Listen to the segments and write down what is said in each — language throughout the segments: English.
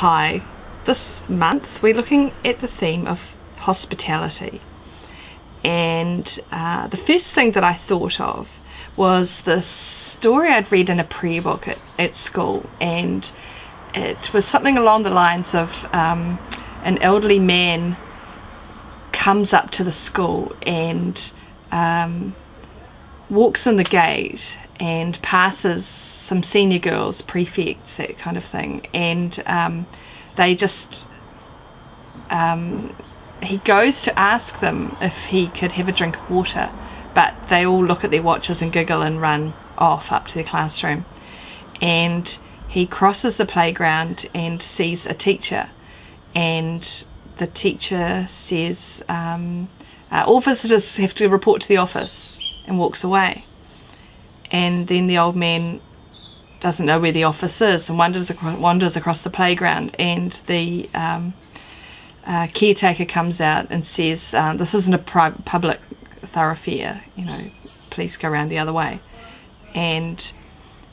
Hi, this month we're looking at the theme of hospitality, and the first thing that I thought of was this story I'd read in a prayer book at school, and it was something along the lines of an elderly man comes up to the school and walks in the gate and passes some senior girls, prefects, that kind of thing, and they just he goes to ask them if he could have a drink of water, but they all look at their watches and giggle and run off up to their classroom. And he crosses the playground and sees a teacher, and the teacher says all visitors have to report to the office, and walks away. And then the old man doesn't know where the office is and wanders across the playground, and the caretaker comes out and says, this isn't a public thoroughfare, you know, please go around the other way. And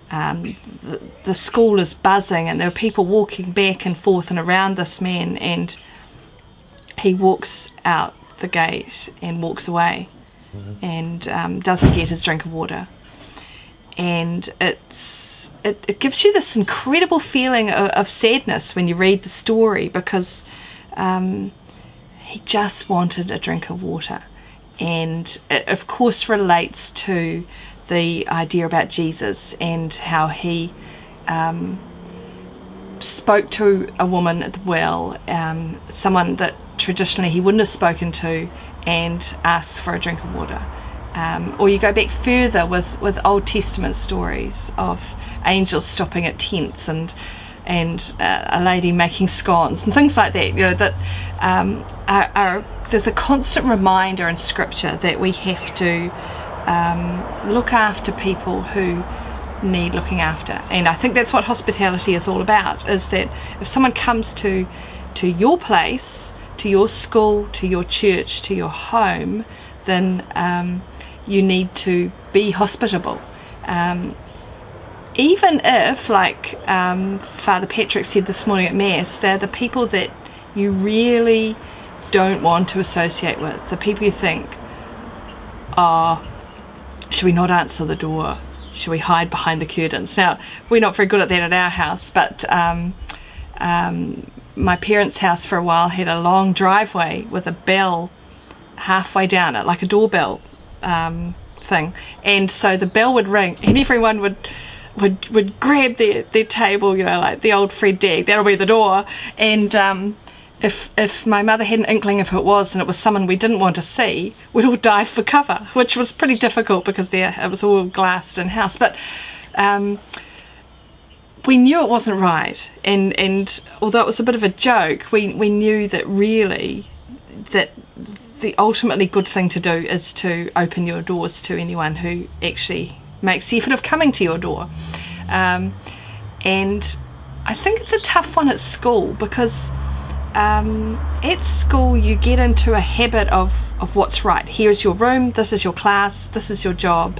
the school is buzzing, and there are people walking back and forth and around this man, and he walks out the gate and walks away, and doesn't get his drink of water. And it gives you this incredible feeling of sadness when you read the story, because he just wanted a drink of water. And it of course relates to the idea about Jesus and how he spoke to a woman at the well, someone that traditionally he wouldn't have spoken to, and asked for a drink of water. Or you go back further with Old Testament stories of angels stopping at tents and a lady making scones and things like that. You know, that there's a constant reminder in Scripture that we have to look after people who need looking after. And I think that's what hospitality is all about, is that if someone comes to your place, to your school, to your church, to your home, then you need to be hospitable. Even if, like Father Patrick said this morning at Mass, they're the people that you really don't want to associate with, the people you think, oh, should we not answer the door? Should we hide behind the curtains? Now, we're not very good at that at our house, but my parents' house for a while had a long driveway with a bell halfway down it, like a doorbell thing, and so the bell would ring and everyone would grab their table, you know, like the old Fred Dagg, that'll be the door. And if my mother had an inkling of who it was, and it was someone we didn't want to see, we'd all dive for cover, which was pretty difficult because it was all glassed in house. But we knew it wasn't right, and although it was a bit of a joke, we knew that really that the ultimately good thing to do is to open your doors to anyone who actually makes the effort of coming to your door. And I think it's a tough one at school, because at school you get into a habit of what's right. Here's your room, this is your class, this is your job,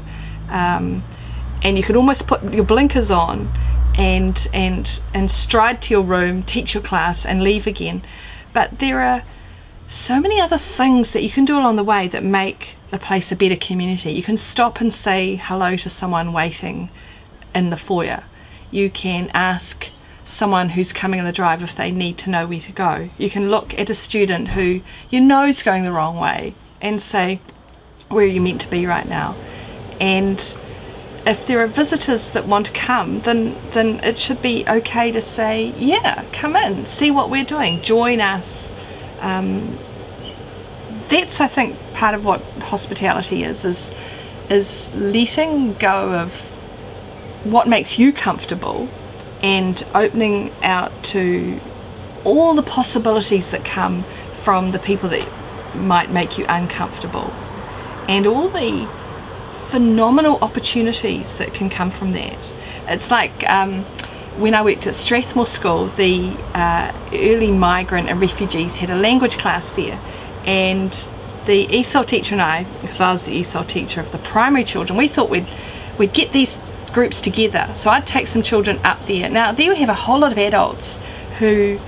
and you could almost put your blinkers on and stride to your room, teach your class and leave again. But there are so many other things that you can do along the way that make the place a better community. You can stop and say hello to someone waiting in the foyer. You can ask someone who's coming in the drive if they need to know where to go. You can look at a student who you know is going the wrong way and say, where are you meant to be right now? And if there are visitors that want to come, then it should be okay to say, yeah, come in, see what we're doing, join us. That's, I think, part of what hospitality is letting go of what makes you comfortable and opening out to all the possibilities that come from the people that might make you uncomfortable, and all the phenomenal opportunities that can come from that. It's like when I worked at Strathmore School, the early migrant and refugees had a language class there, and the ESOL teacher and I, because I was the ESOL teacher of the primary children, we thought we'd get these groups together. So I'd take some children up there. Now there we have a whole lot of adults who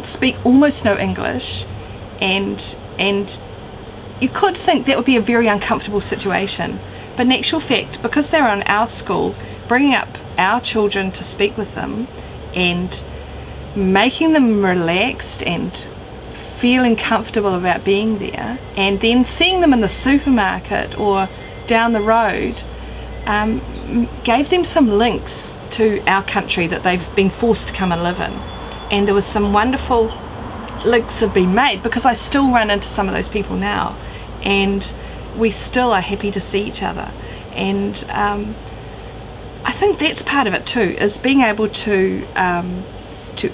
speak almost no English, and you could think that would be a very uncomfortable situation, but in actual fact, because they're on our school, bringing up our children to speak with them and making them relaxed and feeling comfortable about being there, and then seeing them in the supermarket or down the road, gave them some links to our country that they've been forced to come and live in. And there was some wonderful links have been made, because I still run into some of those people now, and we still are happy to see each other. And I think that's part of it too, is being able to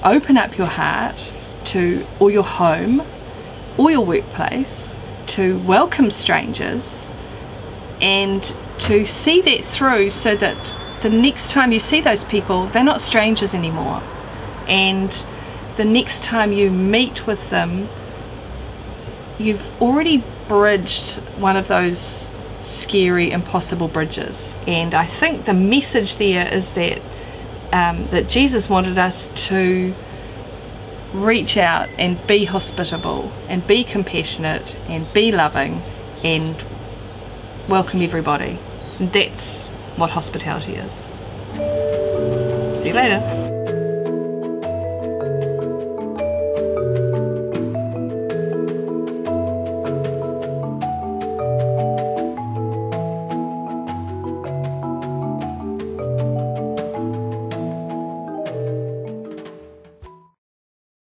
open up your heart to, or your home or your workplace, to welcome strangers and to see that through, so that the next time you see those people, they're not strangers anymore, and the next time you meet with them, you've already bridged one of those scary, impossible bridges. And I think the message there is that that Jesus wanted us to reach out and be hospitable and be compassionate and be loving and welcome everybody. And that's what hospitality is. See you later.